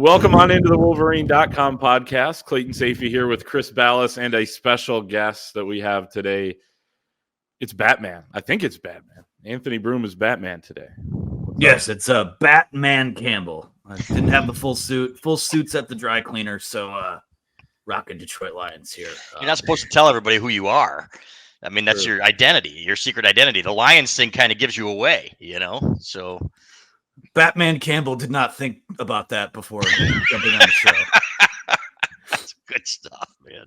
Welcome on into the Wolverine.com podcast. Clayton Safey here with Chris Ballas and a special guest that we have today. It's Batman. I think it's Batman. Anthony Broom is Batman today. Yes, it's Batman Campbell. I didn't have the full suit. Full suit's at the dry cleaner, so rocking Detroit Lions here. You're not supposed to tell everybody who you are. I mean, that's your identity, your secret identity. The Lions thing kind of gives you away, So Batman Campbell did not think about that before jumping on the show. That's good stuff, man.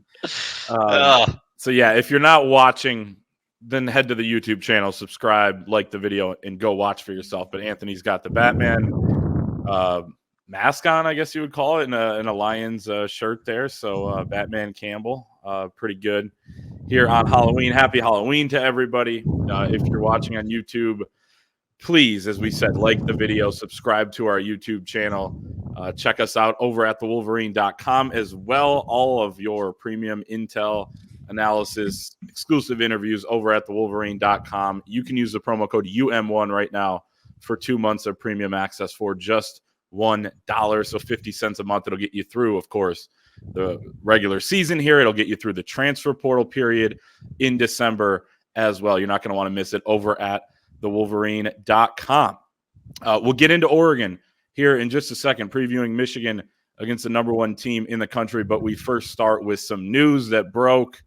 So yeah, if you're not watching, then head to the YouTube channel, subscribe, like the video, and go watch for yourself. But Anthony's got the Batman mask on, I guess you would call it, in a Lions shirt there. So Batman Campbell, pretty good here on Halloween. Happy Halloween to everybody. If you're watching on YouTube, please, as we said, like the video, subscribe to our YouTube channel. Check us out over at thewolverine.com as well. All of your premium intel analysis, exclusive interviews over at thewolverine.com. You can use the promo code UM1 right now for 2 months of premium access for just $1, so 50 cents a month. It'll get you through, of course, the regular season here. It'll get you through the transfer portal period in December as well. You're not going to want to miss it over at thewolverine.com. We'll get into Oregon here in just a second, previewing Michigan against the number one team in the country. But we first start with some news that broke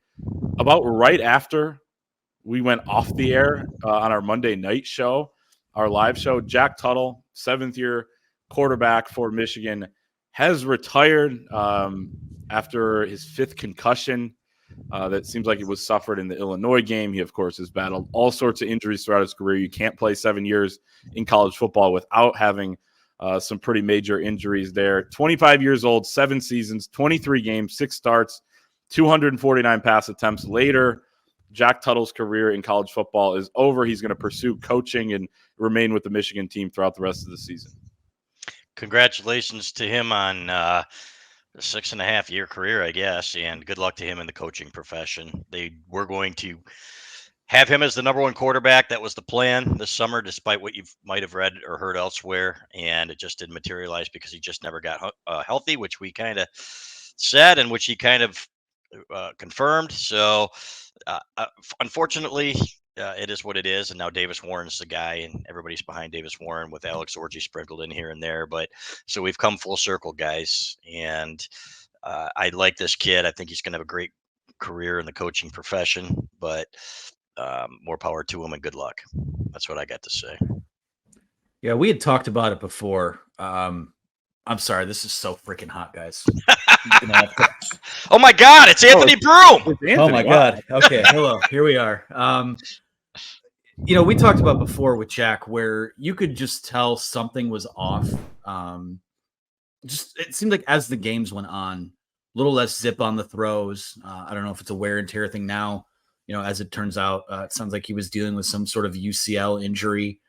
about right after we went off the air on our Monday night show, our live show. Jack Tuttle, seventh-year quarterback for Michigan, has retired after his fifth concussion. That seems like it was suffered in the Illinois game. He, of course, has battled all sorts of injuries throughout his career. You can't play 7 years in college football without having some pretty major injuries there. 25 years old, 7 seasons, 23 games, 6 starts, 249 pass attempts. Later, Jack Tuttle's career in college football is over. He's going to pursue coaching and remain with the Michigan team throughout the rest of the season. Congratulations to him on a 6.5-year career, I guess, and good luck to him in the coaching profession. They were going to have him as the number one quarterback. That was the plan this summer, despite what you might have read or heard elsewhere, and it just didn't materialize because he just never got healthy, which we kind of said and which he kind of confirmed. So unfortunately, it is what it is, and now Davis Warren's the guy, and everybody's behind Davis Warren with Alex Orji sprinkled in here and there. But so we've come full circle, guys, and I like this kid. I think he's going to have a great career in the coaching profession, but more power to him and good luck. That's what I got to say. Yeah, we had talked about it before. I'm sorry, this is so freaking hot, guys. Oh my God, it's Anthony Broom. It's Anthony. Oh my God. Okay, hello. Here we are. We talked about before with Jack where you could just tell something was off. It seemed like as the games went on, a little less zip on the throws. I don't know if it's a wear and tear thing now. As it turns out, it sounds like he was dealing with some sort of UCL injury.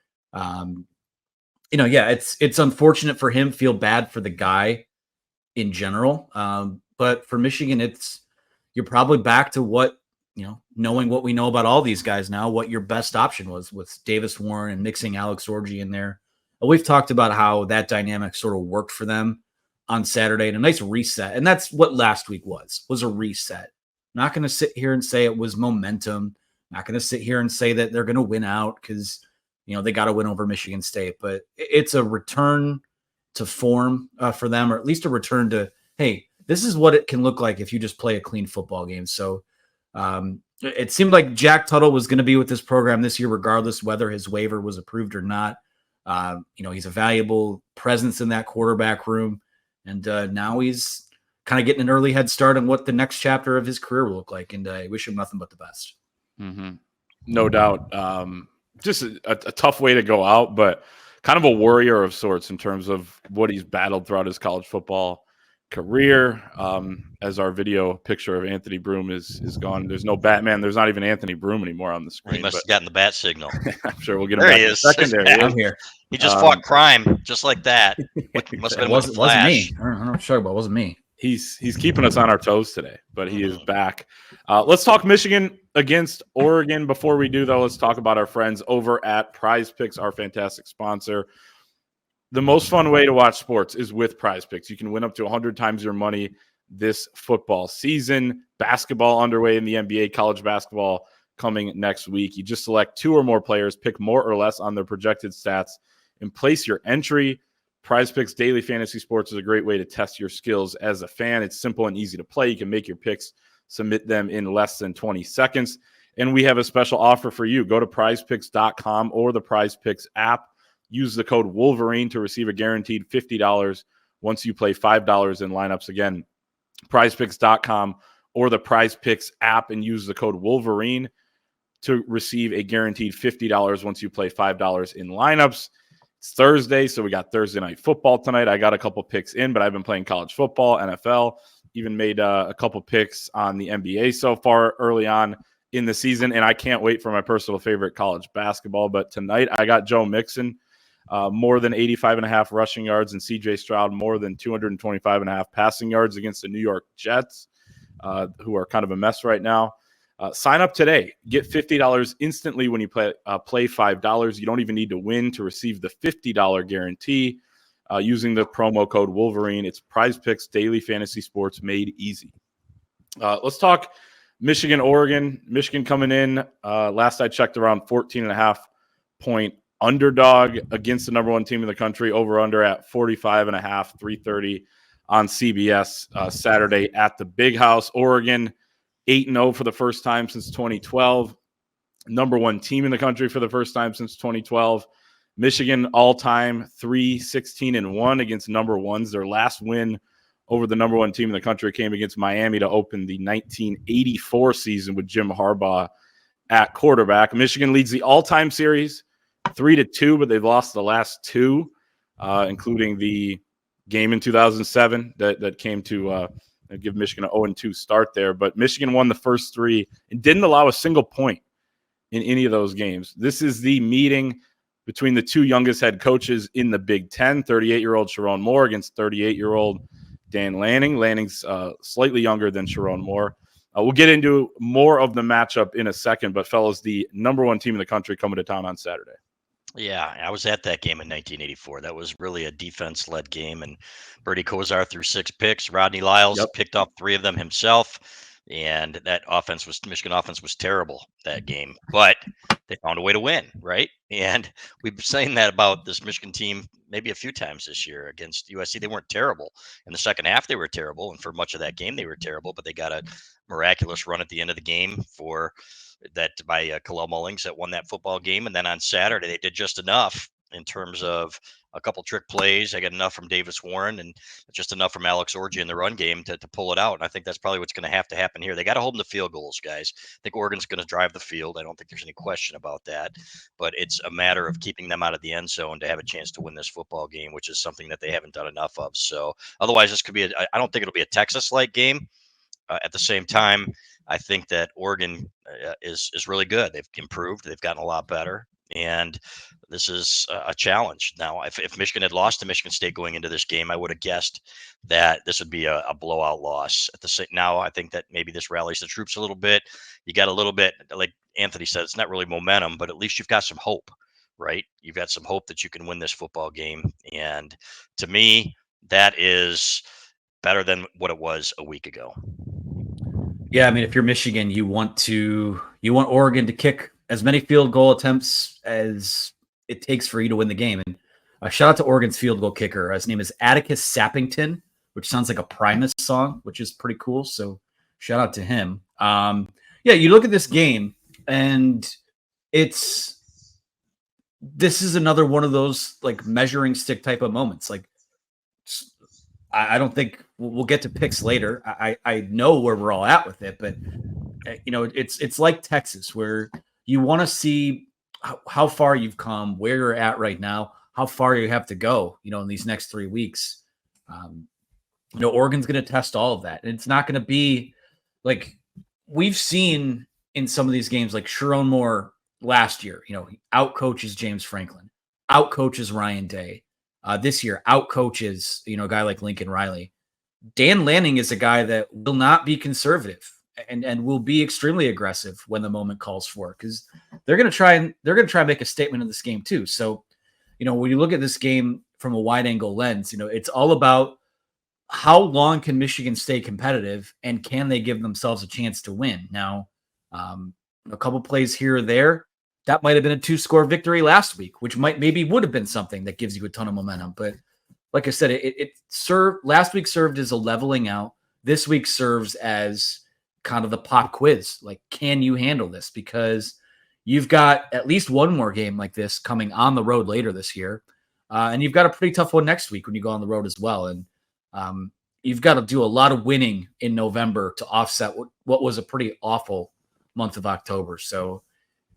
It's unfortunate for him. Feel bad for the guy in general. But for Michigan, you're probably back to what, knowing what we know about all these guys now, what your best option was with Davis Warren and mixing Alex Orji in there. We've talked about how that dynamic sort of worked for them on Saturday and a nice reset. And that's what last week was a reset. I'm not going to sit here and say it was momentum. I'm not going to sit here and say that they're going to win out because, they got to win over Michigan State. But it's a return to form for them, or at least a return to, hey, this is what it can look like if you just play a clean football game. So it seemed like Jack Tuttle was going to be with this program this year, regardless whether his waiver was approved or not. He's a valuable presence in that quarterback room. And now he's kind of getting an early head start on what the next chapter of his career will look like. And I wish him nothing but the best. Mm-hmm. No doubt. Just a tough way to go out, but kind of a warrior of sorts in terms of what he's battled throughout his college football career. As our video picture of Anthony Broom is gone, there's no Batman. There's not even Anthony Broom anymore on the screen. He must have gotten the bat signal. I'm sure we'll get him back in a second. I'm here. He just fought crime just like that. Must have been wasn't me. I don't know what you're talking about. It wasn't me. He's keeping us on our toes today, but he is back. Let's talk Michigan against Oregon. Before we do, though, let's talk about our friends over at PrizePicks, our fantastic sponsor. the most fun way to watch sports is with PrizePicks. You can win up to 100 times your money this football season. Basketball underway in the NBA, college basketball coming next week. You just select 2 or more players, pick more or less on their projected stats, and place your entry. PrizePicks Daily Fantasy Sports is a great way to test your skills as a fan. It's simple and easy to play. You can make your picks, submit them in less than 20 seconds. And we have a special offer for you. Go to prizepicks.com or the PrizePicks app. Use the code Wolverine to receive a guaranteed $50 once you play $5 in lineups. Again, prizepicks.com or the PrizePicks app, and use the code Wolverine to receive a guaranteed $50 once you play $5 in lineups. It's Thursday, so we got Thursday night football tonight. I got a couple picks in, but I've been playing college football, NFL, even made a couple picks on the NBA so far early on in the season, and I can't wait for my personal favorite, college basketball. But tonight I got Joe Mixon, more than 85.5 rushing yards, and CJ Stroud more than 225.5 passing yards against the New York Jets, who are kind of a mess right now. Sign up today. Get $50 instantly when you play $5. You don't even need to win to receive the $50 guarantee using the promo code Wolverine. It's PrizePicks Daily Fantasy Sports made easy. Let's talk Michigan, Oregon. Michigan coming in, last I checked, around 14.5 point underdog against the number 1 team in the country. Over under at 45.5, 3:30 on CBS Saturday at the Big House. Oregon 8-0 for the first time since 2012. Number 1 team in the country for the first time since 2012. Michigan all-time 3-16-1 against number 1s. Their last win over the number 1 team in the country came against Miami to open the 1984 season with Jim Harbaugh at quarterback. Michigan leads the all-time series 3-2, but they've lost the last 2, including the game in 2007 that came to give Michigan an 0-2 start there. But Michigan won the first 3 and didn't allow a single point in any of those games. This is the meeting between the 2 youngest head coaches in the Big Ten, 38-year-old Sharon Moore against 38-year-old Dan Lanning. Lanning's slightly younger than Sharon Moore. We'll get into more of the matchup in a second, but fellas, the number 1 team in the country coming to town on Saturday. Yeah, I was at that game in 1984. That was really a defense-led game, and Bertie Kosar threw 6 picks. Rodney Lyles picked off 3 of them himself, and that Michigan offense was terrible that game. But they found a way to win, right? And we've been saying that about this Michigan team maybe a few times this year against USC. They weren't terrible. In the second half, they were terrible, and for much of that game, they were terrible. But they got a miraculous run at the end of the game by Khalil Mullings that won that football game. And then on Saturday, they did just enough in terms of a couple trick plays. I got enough from Davis Warren and just enough from Alex Orji in the run game to pull it out. And I think that's probably what's going to have to happen here. They got to hold them to field goals, guys. I think Oregon's going to drive the field. I don't think there's any question about that. But it's a matter of keeping them out of the end zone to have a chance to win this football game, which is something that they haven't done enough of. So otherwise, this could be I don't think it'll be a Texas-like game. At the same time, I think that Oregon is really good. They've improved. They've gotten a lot better. And this is a challenge. Now, if Michigan had lost to Michigan State going into this game, I would have guessed that this would be a blowout loss. Now, I think that maybe this rallies the troops a little bit. You got a little bit, like Anthony said, it's not really momentum, but at least you've got some hope, right? You've got some hope that you can win this football game. And to me, that is better than what it was a week ago. Yeah, I mean, if you're Michigan, you want Oregon to kick as many field goal attempts as it takes for you to win the game. And shout out to Oregon's field goal kicker. His name is Atticus Sappington, which sounds like a Primus song, which is pretty cool. So shout out to him. Yeah, you look at this game, and this is another one of those like measuring stick type of moments. Like, I don't think we'll get to picks later. I know where we're all at with it, but it's like Texas, where you want to see how far you've come, where you're at right now, how far you have to go, in these next 3 weeks. Oregon's going to test all of that. And it's not going to be like we've seen in some of these games, like Sharon Moore last year, he outcoaches James Franklin, outcoaches Ryan Day. This year, outcoaches, a guy like Lincoln Riley. Dan Lanning is a guy that will not be conservative and will be extremely aggressive when the moment calls for it, because they're going to try and make a statement in this game too. So, when you look at this game from a wide angle lens. It's all about how long can Michigan stay competitive, and can they give themselves a chance to win? Now, a couple plays here or there, that might have been a 2-score victory last week, which maybe would have been something that gives you a ton of momentum. But like I said, it served last week, served as a leveling out. This week serves as kind of the pop quiz. Like, can you handle this? Because you've got at least one more game like this coming on the road later this year. And you've got a pretty tough one next week when you go on the road as well. And you've got to do a lot of winning in November to offset what was a pretty awful month of October. So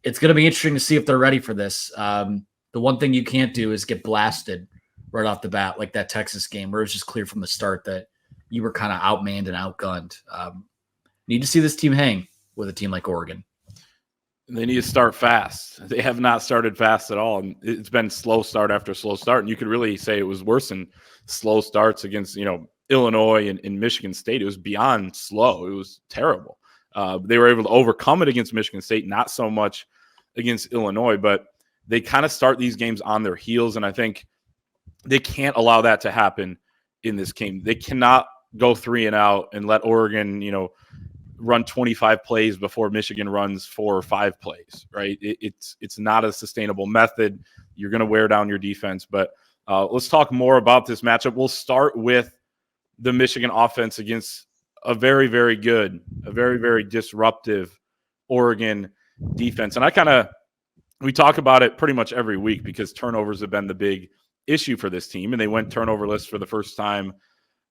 it's going to be interesting to see if they're ready for this. The one thing you can't do is get blasted right off the bat, like that Texas game where it was just clear from the start that you were kind of outmanned and outgunned. Need to see this team hang with a team like Oregon. They need to start fast. They have not started fast at all. And it's been slow start after slow start. And you could really say it was worse than slow starts against, Illinois and Michigan State. It was beyond slow. It was terrible. They were able to overcome it against Michigan State, not so much against Illinois, but they kind of start these games on their heels. And I think they can't allow that to happen in this game. They cannot go 3-and-out and let Oregon, run 25 plays before Michigan runs 4 or 5 plays, right? It's not a sustainable method. You're going to wear down your defense. But let's talk more about this matchup. We'll start with the Michigan offense against a very, very good, a very, very disruptive Oregon defense. And we talk about it pretty much every week because turnovers have been the big issue for this team. And they went turnover-less for the first time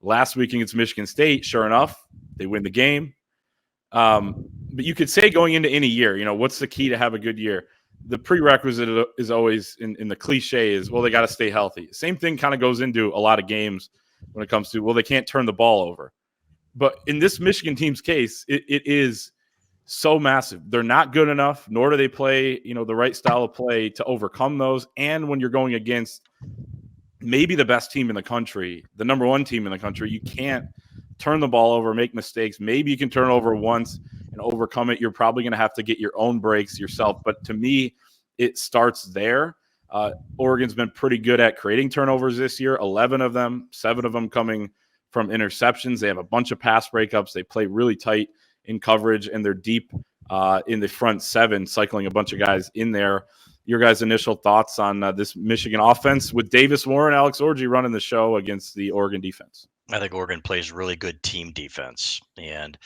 last week against Michigan State. Sure enough, they win the game. But you could say going into any year, what's the key to have a good year? The prerequisite is always in the cliche is, well, they got to stay healthy. Same thing kind of goes into a lot of games when it comes to, well, they can't turn the ball over. But in this Michigan team's case, it is so massive. They're not good enough, nor do they play, the right style of play to overcome those. And when you're going against maybe the best team in the country, the number one team in the country, you can't turn the ball over, make mistakes. Maybe you can turn over once and overcome it. You're probably going to have to get your own breaks yourself. But to me, it starts there. Oregon's been pretty good at creating turnovers this year, 11 of them, 7 of them coming from interceptions. They have a bunch of pass breakups. They play really tight in coverage, and they're deep in the front 7, cycling a bunch of guys in there. Your guys' initial thoughts on this Michigan offense with Davis Warren, Alex Orji running the show against the Oregon defense? I think Oregon plays really good team defense, and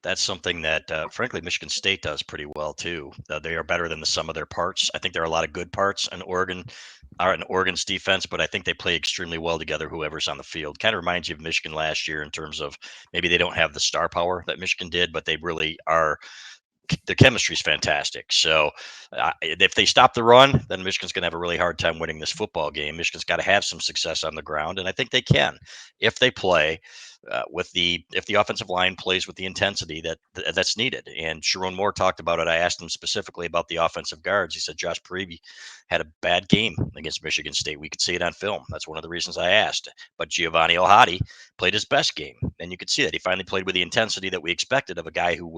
that's something that, frankly, Michigan State does pretty well too. They are better than the sum of their parts. I think there are a lot of good parts in Oregon's defense, but I think they play extremely well together, whoever's on the field. Kind of reminds you of Michigan last year in terms of maybe they don't have the star power that Michigan did, but they really are. The chemistry is fantastic. So if they stop the run, then Michigan's going to have a really hard time winning this football game. Michigan's got to have some success on the ground, and I think they can if they play if the offensive line plays with the intensity that's needed. And Sharon Moore talked about it. I asked him specifically about the offensive guards. He said Josh Parisi had a bad game against Michigan State. We could see it on film. That's one of the reasons I asked. But Giovanni Ohadi played his best game, and you could see that he finally played with the intensity that we expected of a guy who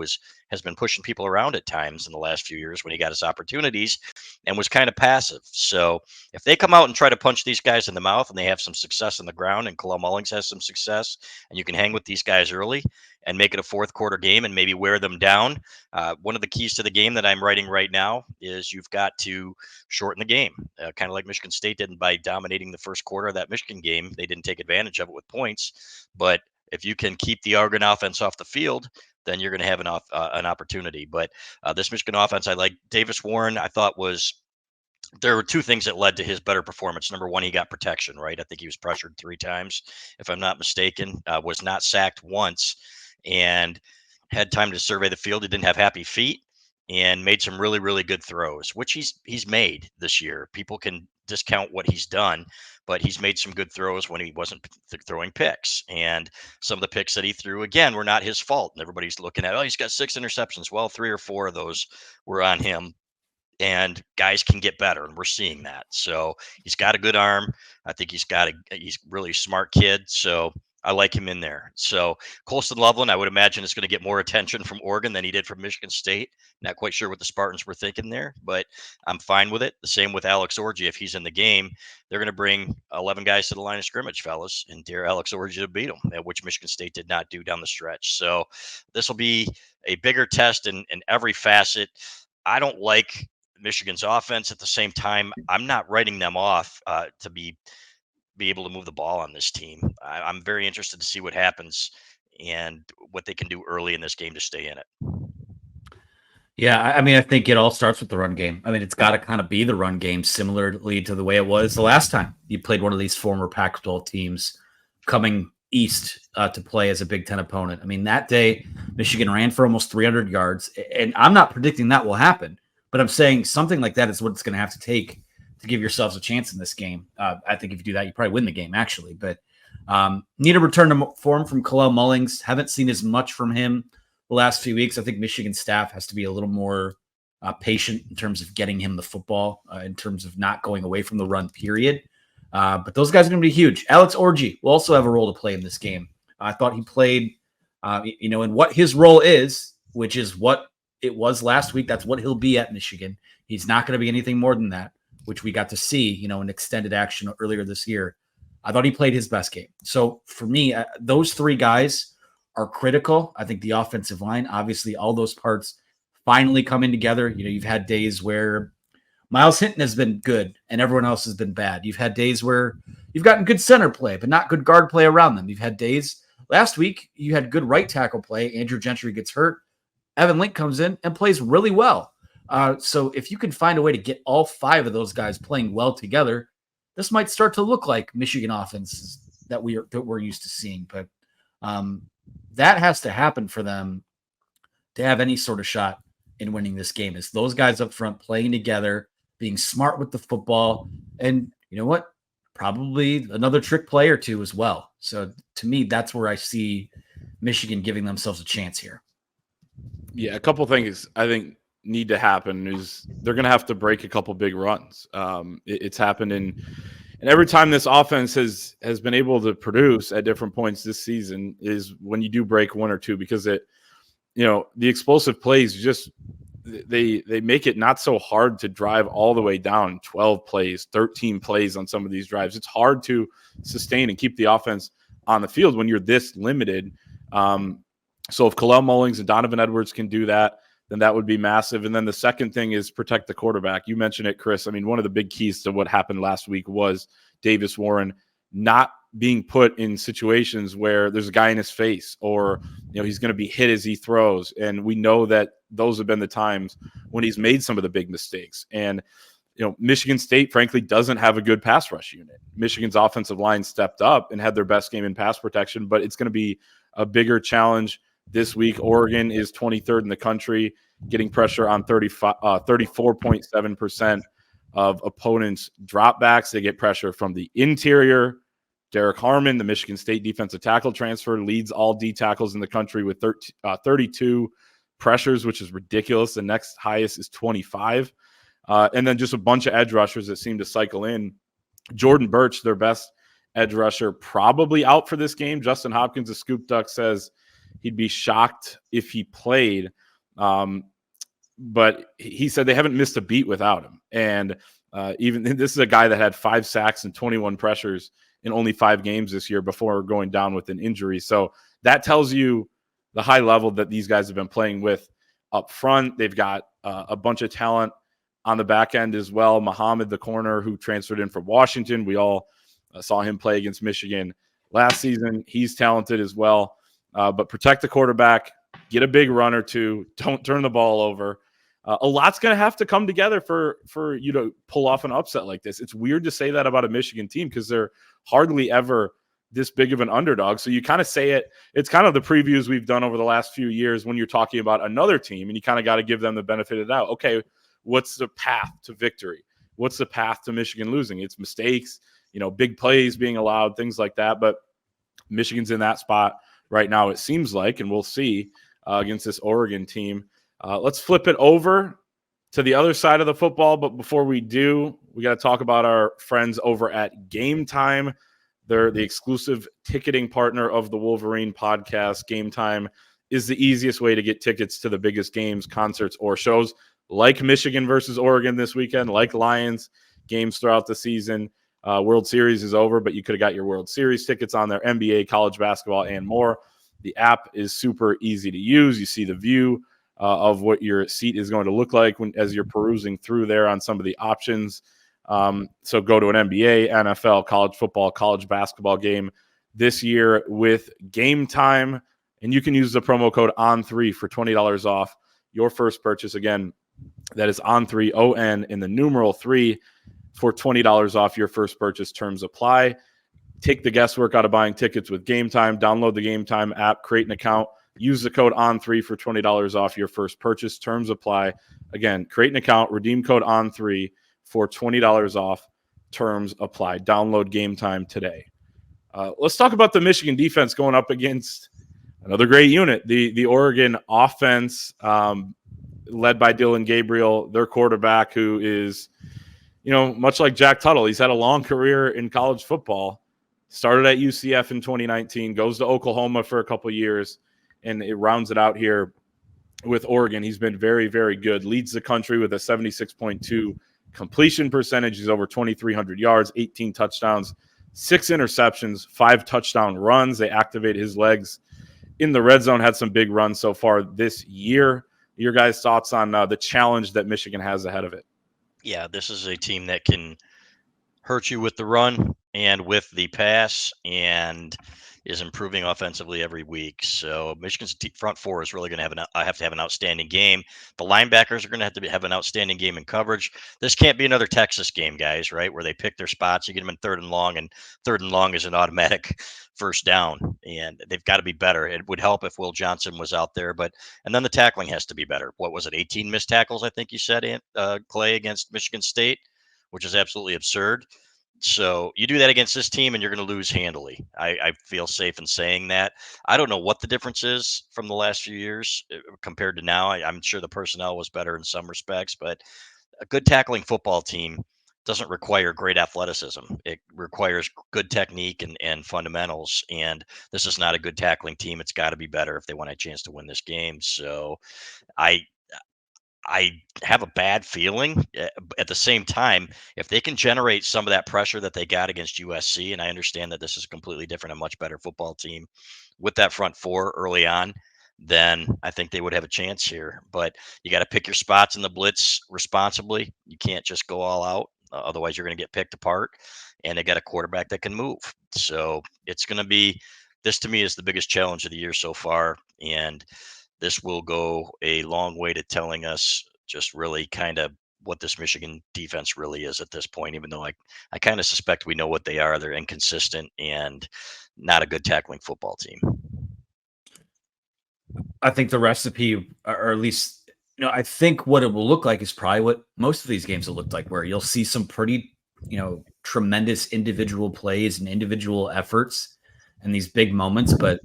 has been pushing people around at times in the last few years when he got his opportunities and was kind of passive. So if they come out and try to punch these guys in the mouth and they have some success on the ground, and Kalel Mullings has some success, and you can hang with these guys early and make it a fourth quarter game and maybe wear them down. One of the keys to the game that I'm writing right now is you've got to shorten the game, kind of like Michigan State did by dominating the first quarter of that Michigan game. They didn't take advantage of it with points, but if you can keep the Oregon offense off the field, then you're going to have an opportunity. But this Michigan offense, I like. Davis Warren, I thought there were 2 things that led to his better performance. Number one, he got protection, right? I think he was pressured 3 times, if I'm not mistaken, was not sacked once, and had time to survey the field. He didn't have happy feet and made some really, really good throws, which he's made this year. People can discount what he's done, but he's made some good throws when he wasn't throwing picks. And some of the picks that he threw, again, were not his fault. And everybody's looking at, he's got 6 interceptions. Well, 3 or 4 of those were on him. And guys can get better, and we're seeing that. So he's got a good arm. I think he's really a smart kid. So I like him in there. So Colston Loveland, I would imagine, is going to get more attention from Oregon than he did from Michigan State. Not quite sure what the Spartans were thinking there, but I'm fine with it. The same with Alex Orji. If he's in the game, they're going to bring 11 guys to the line of scrimmage, fellas, and dare Alex Orji to beat them, which Michigan State did not do down the stretch. So this will be a bigger test in every facet. I don't like Michigan's offense. At the same time, I'm not writing them off to be able to move the ball on this team. I'm very interested to see what happens and what they can do early in this game to stay in it. Yeah, I mean, I think it all starts with the run game. I mean, it's got to kind of be the run game similarly to the way it was the last time you played one of these former Pac-12 teams coming east to play as a Big Ten opponent. I mean, that day, Michigan ran for almost 300 yards, and I'm not predicting that will happen, but I'm saying something like that is what it's going to have to take to give yourselves a chance in this game. I think if you do that, you probably win the game, actually. But need a return to form from Kalel Mullings. Haven't seen as much from him the last few weeks. I think Michigan staff has to be a little more patient in terms of getting him the football, in terms of not going away from the run, period. But those guys are going to be huge. Alex Orji will also have a role to play in this game. I thought he played, in what his role is, which is what it was last week. That's what he'll be at Michigan. He's not going to be anything more than that, which we got to see, in extended action earlier this year. I thought he played his best game. So for me, those three guys are critical. I think the offensive line, obviously, all those parts finally coming together. You've had days where Miles Hinton has been good and everyone else has been bad. You've had days where you've gotten good center play, but not good guard play around them. You've had days last week, you had good right tackle play. Andrew Gentry gets hurt. Evan Link comes in and plays really well. So if you can find a way to get all five of those guys playing well together, this might start to look like Michigan offenses that we're used to seeing. But that has to happen for them to have any sort of shot in winning this game. Is those guys up front playing together, being smart with the football, and you know what? Probably another trick play or two as well. So to me, that's where I see Michigan giving themselves a chance here. Yeah, a couple things I think need to happen is they're going to have to break a couple big runs. It's happened and every time this offense has been able to produce at different points this season is when you do break one or two, because the explosive plays just they make it not so hard to drive all the way down 12 plays, 13 plays on some of these drives. It's hard to sustain and keep the offense on the field when you're this limited. So if Kalel Mullings and Donovan Edwards can do that, then that would be massive. And then the second thing is protect the quarterback. You mentioned it, Chris. I mean, one of the big keys to what happened last week was Davis Warren not being put in situations where there's a guy in his face or, he's going to be hit as he throws. And we know that those have been the times when he's made some of the big mistakes. And, Michigan State, frankly, doesn't have a good pass rush unit. Michigan's offensive line stepped up and had their best game in pass protection, but it's going to be a bigger challenge this week. Oregon is 23rd in the country, getting pressure on 34.7% of opponents' dropbacks. They get pressure from the interior. Derek Harmon, the Michigan State defensive tackle transfer, leads all D tackles in the country with 32 pressures, which is ridiculous. The next highest is 25. And then just a bunch of edge rushers that seem to cycle in. Jordan Birch, their best edge rusher, probably out for this game. Justin Hopkins, the Scoop Duck, says he'd be shocked if he played. But he said they haven't missed a beat without him. And even this is a guy that had 5 sacks and 21 pressures in only 5 games this year before going down with an injury. So that tells you the high level that these guys have been playing with up front. They've got a bunch of talent on the back end as well. Muhammad, the corner who transferred in from Washington, we all saw him play against Michigan last season. He's talented as well. But protect the quarterback, get a big run or two, don't turn the ball over. A lot's going to have to come together for you to pull off an upset like this. It's weird to say that about a Michigan team because they're hardly ever this big of an underdog. So you kind of say it. It's kind of the previews we've done over the last few years when you're talking about another team and you kind of got to give them the benefit of the doubt. Okay, what's the path to victory? What's the path to Michigan losing? It's mistakes, big plays being allowed, things like that. But Michigan's in that spot right now, it seems like, and we'll see against this Oregon team. Let's flip it over to the other side of the football. But before we do, we got to talk about our friends over at Gametime. They're the exclusive ticketing partner of the Wolverine podcast. Gametime is the easiest way to get tickets to the biggest games, concerts, or shows like Michigan versus Oregon this weekend, like Lions games throughout the season. World Series is over, but you could have got your World Series tickets on there, NBA, college basketball, and more. The app is super easy to use. You see the view of what your seat is going to look like as you're perusing through there on some of the options. So go to an NBA, NFL, college football, college basketball game this year with Gametime, and you can use the promo code ON3 for $20 off your first purchase. Again, that is ON3, ON, in the numeral 3 for $20 off your first purchase. Terms apply. Take the guesswork out of buying tickets with Gametime. Download the Gametime app, create an account, use the code ON3 for $20 off your first purchase. Terms apply. Again, create an account, redeem code ON3 for $20 off. Terms apply. Download Gametime today. Let's talk about the Michigan defense going up against another great unit, the Oregon offense, led by Dylan Gabriel, their quarterback, who is, much like Jack Tuttle. He's had a long career in college football. Started at UCF in 2019, goes to Oklahoma for a couple of years, and it rounds it out here with Oregon. He's been very, very good. Leads the country with a 76.2 completion percentage. He's over 2,300 yards, 18 touchdowns, 6 interceptions, 5 touchdown runs. They activate his legs in the red zone, had some big runs so far this year. Your guys' thoughts on the challenge that Michigan has ahead of it? Yeah, this is a team that can hurt you with the run and with the pass, and is improving offensively every week. So Michigan's front four is really going to have to have an outstanding game. The linebackers are going to have an outstanding game in coverage. This can't be another Texas game, guys, right? Where they pick their spots. You get them in third and long is an automatic first down, and they've got to be better. It would help if Will Johnson was out there, and then the tackling has to be better. What was it? 18 missed tackles, I think you said, Clay, against Michigan State, which is absolutely absurd. So you do that against this team and you're going to lose handily. I feel safe in saying that. I don't know what the difference is from the last few years compared to now. I'm sure the personnel was better in some respects, but a good tackling football team doesn't require great athleticism. It requires good technique and fundamentals. And this is not a good tackling team. It's got to be better if they want a chance to win this game. So I have a bad feeling. At the same time, if they can generate some of that pressure that they got against USC, and I understand that this is a completely different and much better football team with that front four early on, then I think they would have a chance here. But you got to pick your spots in the blitz responsibly. You can't just go all out. Otherwise, you're going to get picked apart. And they got a quarterback that can move. So it's going to be, this to me is the biggest challenge of the year so far. And this will go a long way to telling us just really kind of what this Michigan defense really is at this point, even though I kind of suspect we know what they are. They're inconsistent and not a good tackling football team. I think the recipe, or at least, I think what it will look like is probably what most of these games will look like, where you'll see some pretty, tremendous individual plays and individual efforts and these big moments, but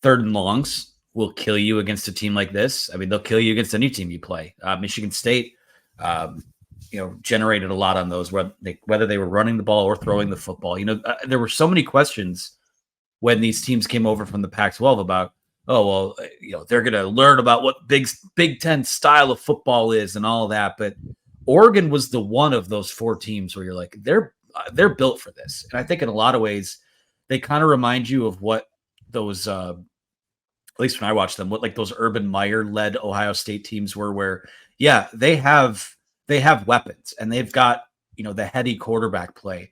third and longs will kill you against a team like this. I mean, they'll kill you against any team you play. Michigan State, generated a lot on those, whether they were running the ball or throwing the football. There were so many questions when these teams came over from the Pac-12 about, they're going to learn about what Big Ten style of football is and all that. But Oregon was the one of those 4 teams where you're like, they're built for this. And I think in a lot of ways, they kind of remind you of what those, at least when I watched them, what like those Urban Meyer led Ohio State teams were, where, yeah, they have weapons and they've got, the heady quarterback play,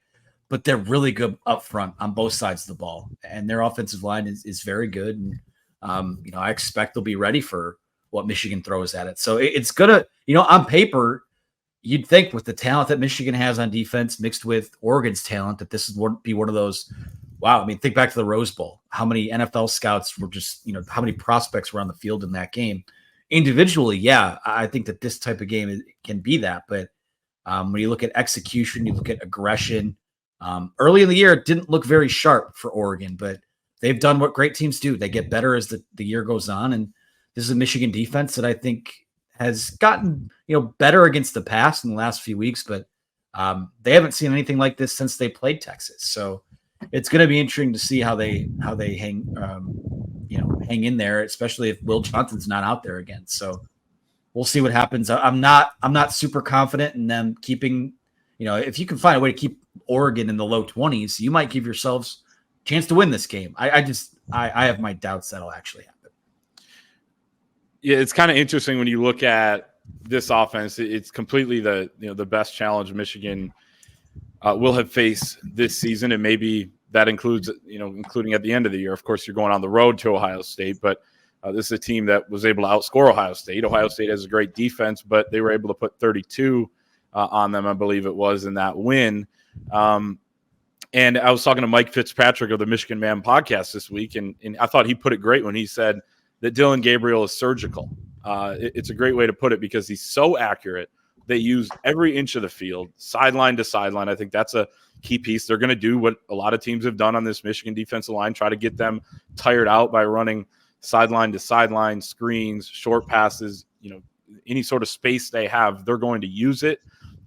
but they're really good up front on both sides of the ball. And their offensive line is very good. And, I expect they'll be ready for what Michigan throws at it. So it's gonna, on paper, you'd think with the talent that Michigan has on defense mixed with Oregon's talent that this would be one of those. Wow. I mean, think back to the Rose Bowl. How many NFL scouts were just, how many prospects were on the field in that game? Individually, yeah, I think that this type of game can be that. But when you look at execution, you look at aggression. Early in the year, it didn't look very sharp for Oregon, but they've done what great teams do. They get better as the year goes on. And this is a Michigan defense that I think has gotten, better against the pass in the last few weeks, but they haven't seen anything like this since they played Texas. So it's going to be interesting to see how they hang hang in there, especially if Will Johnson's not out there again. So we'll see what happens. I'm not super confident in them keeping. If you can find a way to keep Oregon in the low 20s, you might give yourselves a chance to win this game. I have my doubts that'll actually happen. Yeah, it's kind of interesting when you look at this offense. It's completely the best challenge Michigan will have faced this season, and maybe that includes including at the end of the year. Of course, you're going on the road to Ohio State, but this is a team that was able to outscore Ohio State. Ohio State has a great defense, but they were able to put 32 on them, I believe it was, in that win. And I was talking to Mike Fitzpatrick of the Michigan Man podcast this week, and I thought he put it great when he said that Dylan Gabriel is surgical. It's a great way to put it because he's so accurate. They use every inch of the field, sideline to sideline. I think that's a key piece. They're going to do what a lot of teams have done on this Michigan defensive line, try to get them tired out by running sideline to sideline, screens, short passes, any sort of space they have, they're going to use it,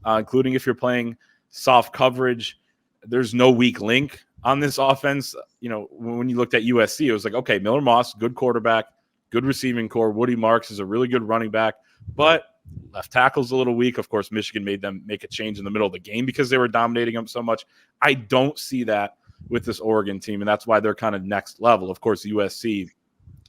including if you're playing soft coverage. There's no weak link on this offense. When you looked at USC, it was like, okay, Miller Moss, good quarterback, good receiving core. Woody Marks is a really good running back, but left tackle's a little weak. Of course, Michigan made them make a change in the middle of the game because they were dominating them so much. I don't see that with this Oregon team, and that's why they're kind of next level. Of course, USC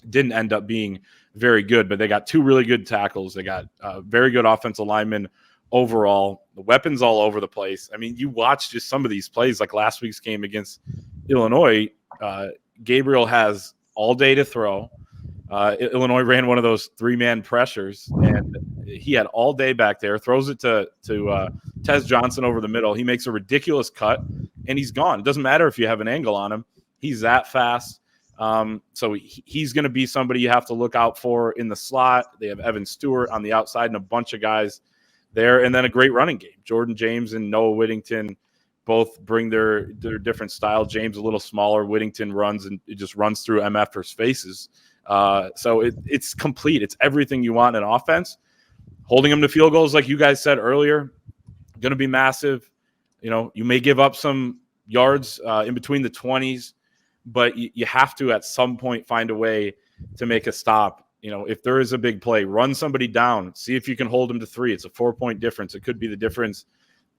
didn't end up being very good, but they got two really good tackles. They got very good offensive linemen overall. The weapons all over the place. I mean, you watch just some of these plays, like last week's game against Illinois. Gabriel has all day to throw. Illinois ran one of those three-man pressures, and he had all day back there, throws it to Tez Johnson over the middle. He makes a ridiculous cut, and he's gone. It doesn't matter if you have an angle on him. He's that fast. So he's going to be somebody you have to look out for in the slot. They have Evan Stewart on the outside and a bunch of guys there, and then a great running game. Jordan James and Noah Whittington both bring their different style. James a little smaller. Whittington runs and it just runs through MFers' faces. So it's complete. It's everything you want in offense. Holding them to field goals, like you guys said earlier, going to be massive. You may give up some yards in between the 20s, but you have to at some point find a way to make a stop. If there is a big play, run somebody down. See if you can hold them to 3. It's a 4-point difference. It could be the difference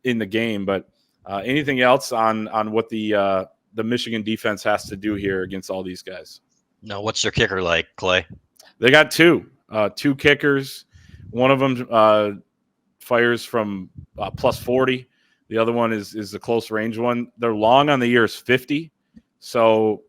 in the game. But anything else on what the Michigan defense has to do here against all these guys? No, what's their kicker like, Clay? They got two kickers. One of them fires from plus 40. The other one is the close range one. Their long on the year is 50. So,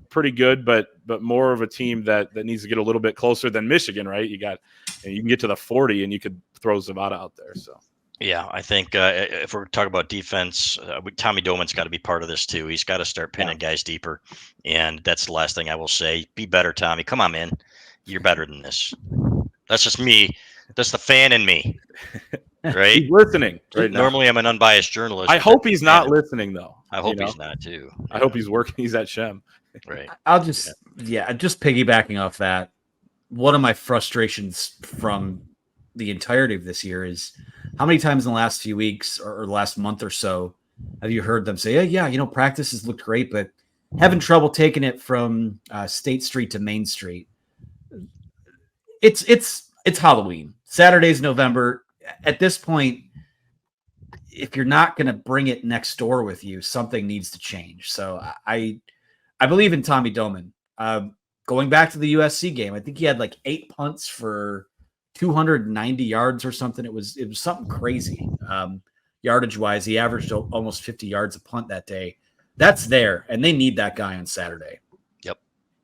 pretty good, but more of a team that needs to get a little bit closer than Michigan, right? You can get to the 40 and you could throw Zavada out there. So. Yeah, I think if we're talking about defense, Tommy Doman's got to be part of this too. He's got to start pinning guys deeper, and that's the last thing I will say. Be better, Tommy. Come on, man. You're better than this. That's just me. That's the fan in me, right? He's listening right now. Normally, I'm an unbiased journalist. I hope he's not listening, though. I hope he's not, too. I hope he's working. He's at Shem. Right. I'll just piggybacking off that. One of my frustrations from the entirety of this year is how many times in the last few weeks or the last month or so have you heard them say, practices looked great, but having trouble taking it from State Street to Main Street. It's Halloween. Saturday's November. At this point, if you're not going to bring it next door with you, something needs to change. So I believe in Tommy Doman. Going back to the USC game, I think he had like 8 punts for 290 yards or something. It was something crazy. Yardage wise, he averaged almost 50 yards a punt that day. That's there, and they need that guy on Saturday. Yep.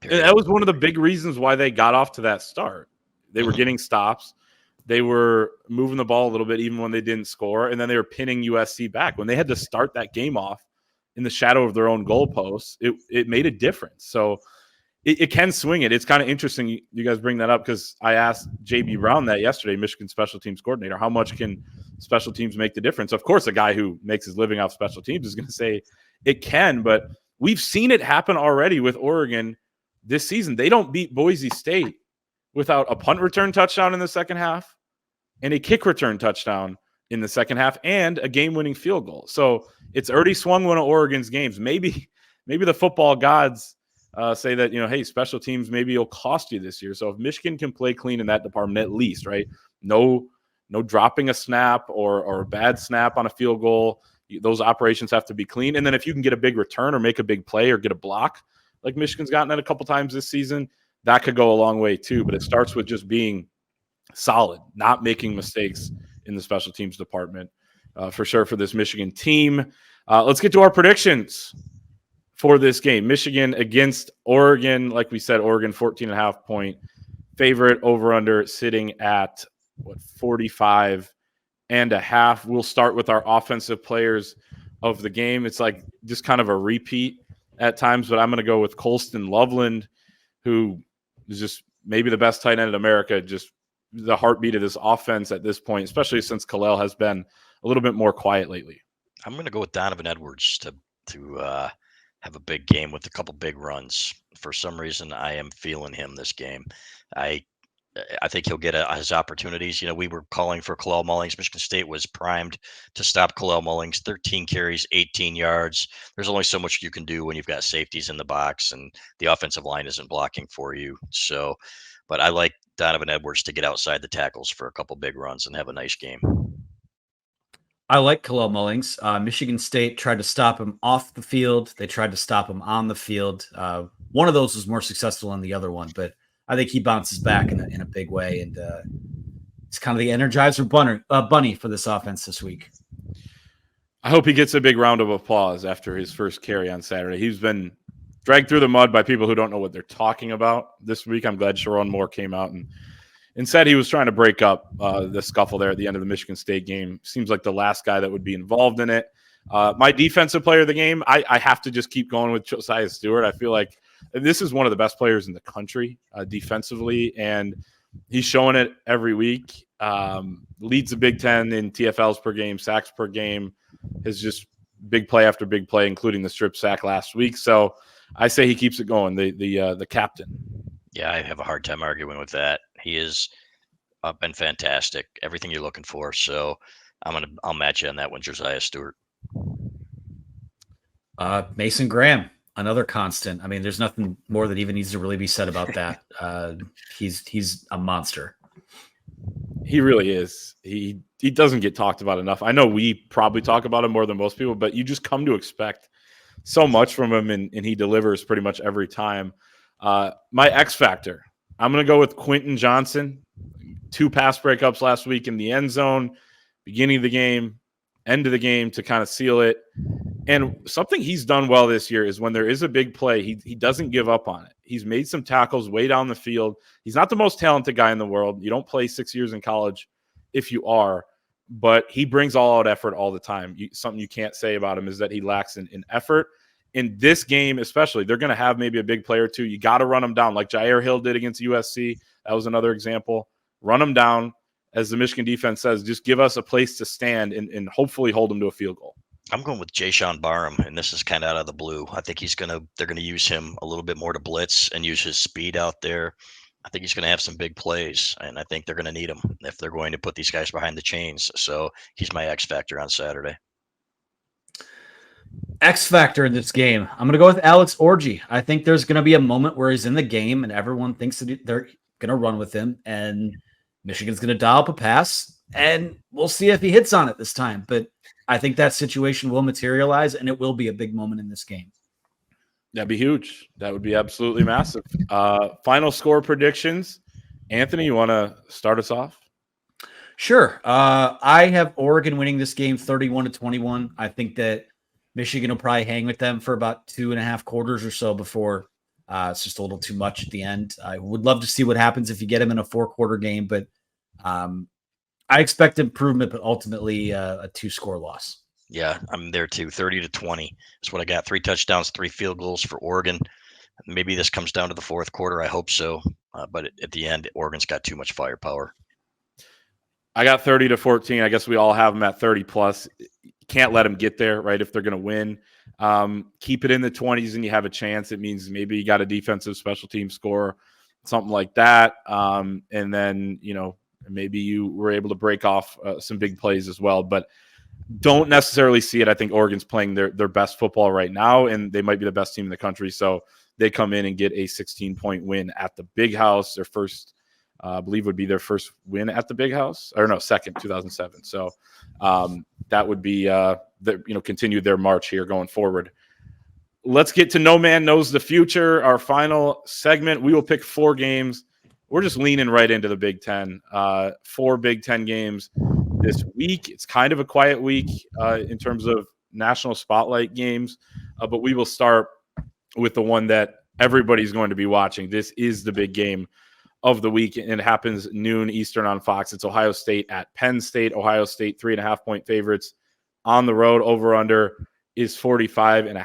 That was one of the big reasons why they got off to that start. They were getting stops. They were moving the ball a little bit even when they didn't score, and then they were pinning USC back. When they had to start that game off in the shadow of their own goalposts, it made a difference. So it can swing it. It's kind of interesting you guys bring that up because I asked J.B. Brown that yesterday, Michigan special teams coordinator, how much can special teams make the difference? Of course, a guy who makes his living off special teams is going to say it can, but we've seen it happen already with Oregon this season. They don't beat Boise State without a punt return touchdown in the second half and a kick return touchdown in the second half and a game-winning field goal. So it's already swung one of Oregon's games. Maybe maybe the football gods say that, hey, special teams maybe will cost you this year. So if Michigan can play clean in that department, at least, right? No dropping a snap or a bad snap on a field goal. Those operations have to be clean. And then if you can get a big return or make a big play or get a block, like Michigan's gotten it a couple times this season, that could go a long way too. But it starts with just being solid, not making mistakes in the special teams department, for sure, for this Michigan team. Let's get to our predictions for this game. Michigan against Oregon. Like we said, Oregon 14.5-point favorite, over under sitting at 45.5. We'll start with our offensive players of the game. It's like just kind of a repeat at times, but I'm going to go with Colston Loveland, who is just maybe the best tight end in America, just the heartbeat of this offense at this point, especially since Khalil has been a little bit more quiet lately. I'm going to go with Donovan Edwards to have a big game with a couple big runs. For some reason, I am feeling him this game. I think he'll get his opportunities. We were calling for Khalil Mullings. Michigan State was primed to stop Khalil Mullings. 13 carries, 18 yards. There's only so much you can do when you've got safeties in the box and the offensive line isn't blocking for you. So, but I like Donovan Edwards to get outside the tackles for a couple big runs and have a nice game. I like Khalil Mullings. Michigan State tried to stop him off the field. They tried to stop him on the field. One of those was more successful than the other one, but I think he bounces back in a big way, and it's kind of the Energizer bunny for this offense this week. I hope he gets a big round of applause after his first carry on Saturday. He's been dragged through the mud by people who don't know what they're talking about this week. I'm glad Sharon Moore came out and said he was trying to break up the scuffle there at the end of the Michigan State game. Seems like the last guy that would be involved in it. My defensive player of the game, I have to just keep going with Josiah Stewart. I feel like this is one of the best players in the country defensively, and he's showing it every week. Leads the Big Ten in TFLs per game, sacks per game. Is just big play after big play, including the strip sack last week. So I say he keeps it going. The captain. Yeah, I have a hard time arguing with that. He has been fantastic. Everything you're looking for. So I'll match you on that one, Josiah Stewart. Mason Graham, another constant. I mean, there's nothing more that even needs to really be said about that. He's a monster. He really is. He doesn't get talked about enough. I know we probably talk about him more than most people, but you just come to expect so much from him, and he delivers pretty much every time. My X factor, I'm going to go with Quentin Johnson. 2 pass breakups last week in the end zone, beginning of the game, end of the game to kind of seal it. And something he's done well this year is when there is a big play, he doesn't give up on it. He's made some tackles way down the field. He's not the most talented guy in the world. You don't play 6 years in college if you are, but he brings all-out effort all the time. Something you can't say about him is that he lacks in effort. In this game especially, they're going to have maybe a big play or two. You got to run them down like Jair Hill did against USC. That was another example. Run them down. As the Michigan defense says, just give us a place to stand and hopefully hold them to a field goal. I'm going with Jayshon Barham, and this is kind of out of the blue. I think they're going to use him a little bit more to blitz and use his speed out there. I think he's going to have some big plays, and I think they're going to need him if they're going to put these guys behind the chains. So he's my X factor on Saturday. X factor in this game, I'm going to go with Alex Orji. I think there's going to be a moment where he's in the game and everyone thinks that they're going to run with him, and Michigan's going to dial up a pass, and we'll see if he hits on it this time. But I think that situation will materialize, and it will be a big moment in this game. That'd be huge. That would be absolutely massive. Final score predictions. Anthony, you want to start us off? Sure. I have Oregon winning this game 31-21. I think that Michigan will probably hang with them for about 2.5 quarters or so before it's just a little too much at the end. I would love to see what happens if you get them in a 4-quarter game, but I expect improvement, but ultimately a 2-score loss. Yeah, I'm there too. 30-20 is what I got. 3 touchdowns, 3 field goals for Oregon. Maybe this comes down to the 4th quarter. I hope so. But at the end, Oregon's got too much firepower. I got 30-14. I guess we all have them at 30 plus. Can't let them get there, right? If they're going to win, keep it in the 20s and you have a chance. It means maybe you got a defensive special team score, something like that. And then, maybe you were able to break off some big plays as well. But Don't necessarily see it. I think Oregon's playing their best football right now, and they might be the best team in the country. So they come in and get a 16-point win at the Big House. Their first, I believe, would be their first win at the Big House, or no, second, 2007. So that would be continue their march here going forward. Let's get to No Man Knows the Future, our final segment. We will pick 4 games. We're just leaning right into the Big Ten. 4 Big Ten games this week. It's kind of a quiet week in terms of national spotlight games, but we will start with the one that everybody's going to be watching. This is the big game of the week, and it happens noon Eastern on Fox. It's Ohio State at Penn State. Ohio State 3.5-point favorites on the road. Over under is 45.5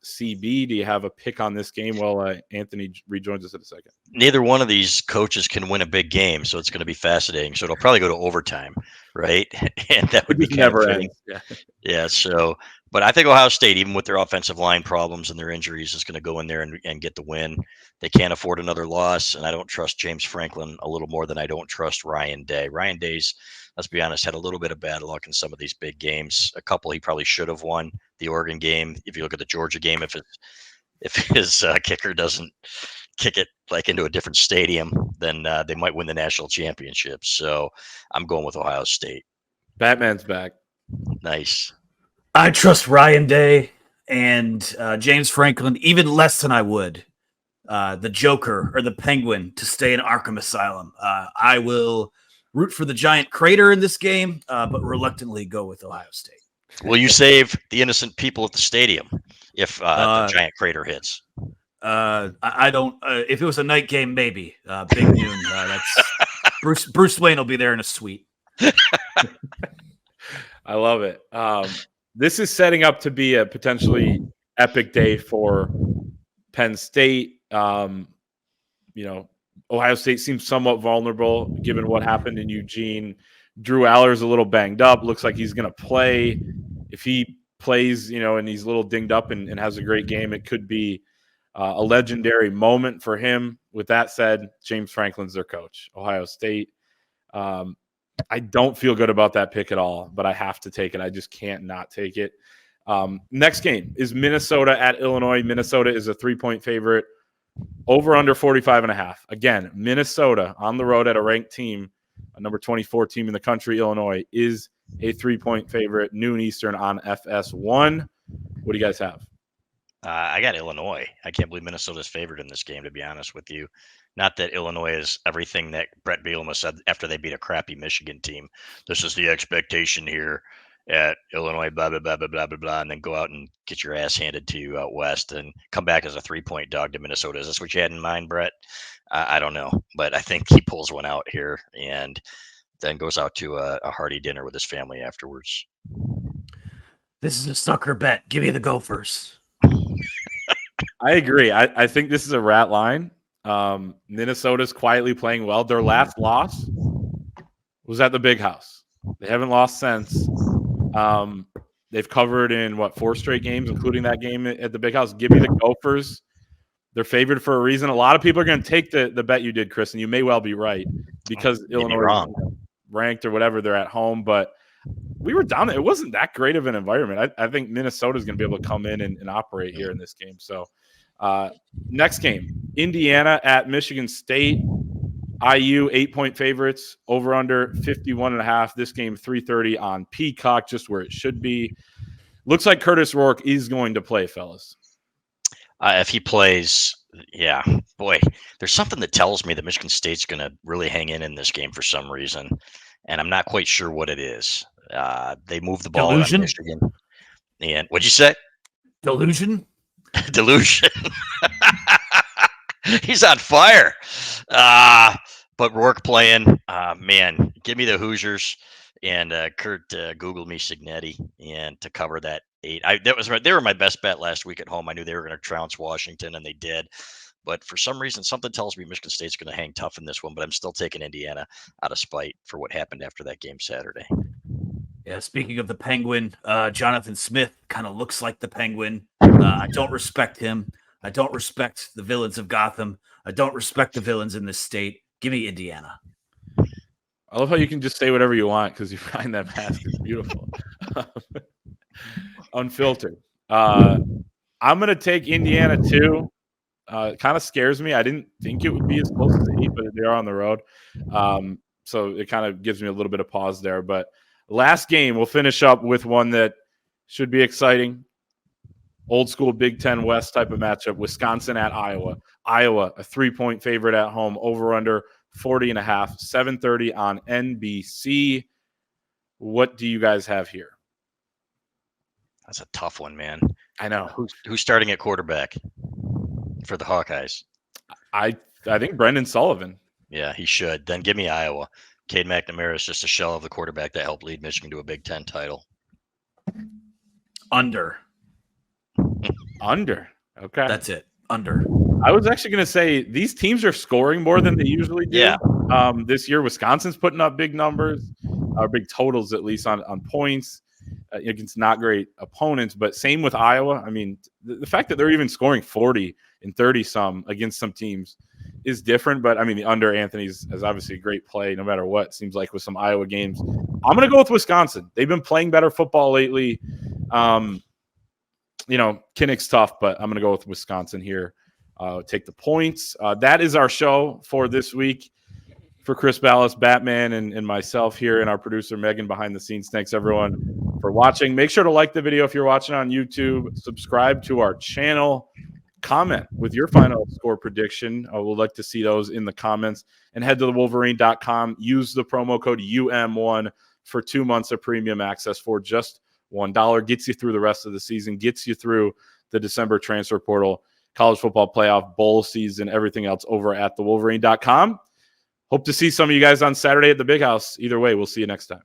CB. Do you have a pick on this game? Well, Anthony rejoins us in a second. Neither one of these coaches can win a big game, so it's going to be fascinating. So it'll probably go to overtime, right? And that would be never end. Yeah. So, but I think Ohio State, even with their offensive line problems and their injuries, is going to go in there and get the win. They can't afford another loss, and I don't trust James Franklin a little more than I don't trust Ryan Day. Ryan Day's, let's be honest, had a little bit of bad luck in some of these big games. A couple he probably should have won. The Oregon game, if you look at the Georgia game, if his kicker doesn't kick it like into a different stadium, then they might win the national championship. So I'm going with Ohio State. Batman's back. Nice. I trust Ryan Day and James Franklin even less than I would the Joker or the Penguin to stay in Arkham Asylum. I will root for the giant crater in this game, but reluctantly go with Ohio State. Will you save the innocent people at the stadium if the giant crater hits? I don't. If it was a night game, maybe. Big noon. That's Bruce Wayne will be there in a suite. I love it. This is setting up to be a potentially epic day for Penn State. Ohio State seems somewhat vulnerable given what happened in Eugene. Drew Aller's a little banged up. Looks like he's going to play. If he plays, and he's a little dinged up and has a great game, it could be a legendary moment for him. With that said, James Franklin's their coach. Ohio State. I don't feel good about that pick at all, but I have to take it. I just can't not take it. Next game is Minnesota at Illinois. Minnesota is a 3-point favorite. Over under 45.5. Again, Minnesota on the road at a ranked team, a number 24 team in the country. Illinois is a 3-point favorite. Noon Eastern on FS1. What do you guys have? I got Illinois. I can't believe Minnesota's favored in this game, to be honest with you. Not that Illinois is everything that Brett Bielema said after they beat a crappy Michigan team. This is the expectation here at Illinois, blah, blah, blah, blah, blah, blah, blah, and then go out and get your ass handed to you out west and come back as a 3-point dog to Minnesota. Is this what you had in mind, Brett? I don't know, but I think he pulls one out here and then goes out to a hearty dinner with his family afterwards. This is a sucker bet. Give me the Gophers. I agree. I think this is a rat line. Minnesota's quietly playing well. Their last loss was at the Big House. They haven't lost since. They've covered in 4 straight games, including that game at the Big House. Give me the Gophers. They're favored for a reason. A lot of people are going to take the bet you did, Chris, and you may well be right because Illinois is ranked or whatever. They're at home, but we were down there. It wasn't that great of an environment. I think Minnesota is going to be able to come in and operate here in this game. So next game, Indiana at Michigan State. IU 8-point favorites, over under 51.5. This game 3:30 on Peacock, just where it should be. Looks like Curtis Rourke is going to play, fellas. If he plays, yeah, boy, there's something that tells me that Michigan State's going to really hang in this game for some reason, and I'm not quite sure what it is. They move the ball on Michigan. And what'd you say? Delusion? Delusion. He's on fire. But Rourke playing, man, give me the Hoosiers. And Kurt Googled me Signetti and to cover that 8. They were my best bet last week at home. I knew they were going to trounce Washington, and they did. But for some reason, something tells me Michigan State's going to hang tough in this one. But I'm still taking Indiana out of spite for what happened after that game Saturday. Yeah, speaking of the Penguin, Jonathan Smith kind of looks like the Penguin. I don't respect him. I don't respect the villains of Gotham. I don't respect the villains in this state. Give me Indiana. I love how you can just say whatever you want because you find that mask is beautiful. Unfiltered. I'm going to take Indiana too. Kind of scares me. I didn't think it would be as close as 8, but they are on the road. So it kind of gives me a little bit of pause there. But last game, we'll finish up with one that should be exciting. Old school Big Ten West type of matchup. Wisconsin at Iowa. Iowa, a 3-point favorite at home. Over under 40.5. 7:30 on NBC. What do you guys have here? That's a tough one, man. I know. Who's starting at quarterback for the Hawkeyes? I think Brendan Sullivan. Yeah, he should. Then give me Iowa. Cade McNamara is just a shell of the quarterback that helped lead Michigan to a Big Ten title. Under. Under. Okay. That's it. Under. I was actually going to say these teams are scoring more than they usually do. Yeah. This year, Wisconsin's putting up big numbers, or big totals at least on points against not great opponents. But same with Iowa. I mean, the fact that they're even scoring 40 and 30 some against some teams is different. But I mean, the under Anthony's is obviously a great play no matter what. Seems like with some Iowa games, I'm going to go with Wisconsin. They've been playing better football lately. Kinnick's tough, but I'm going to go with Wisconsin here. Take the points. That is our show for this week. For Chris Ballas, Batman, and myself here, and our producer Megan behind the scenes. Thanks everyone for watching. Make sure to like the video if you're watching on YouTube. Subscribe to our channel. Comment with your final score prediction. We'd like to see those in the comments. And head to thewolverine.com. Use the promo code UM1 for 2 months of premium access for just $1. Gets you through the rest of the season. Gets you through the December transfer portal, college football playoff, bowl season, everything else over at thewolverine.com. Hope to see some of you guys on Saturday at the Big House. Either way, we'll see you next time.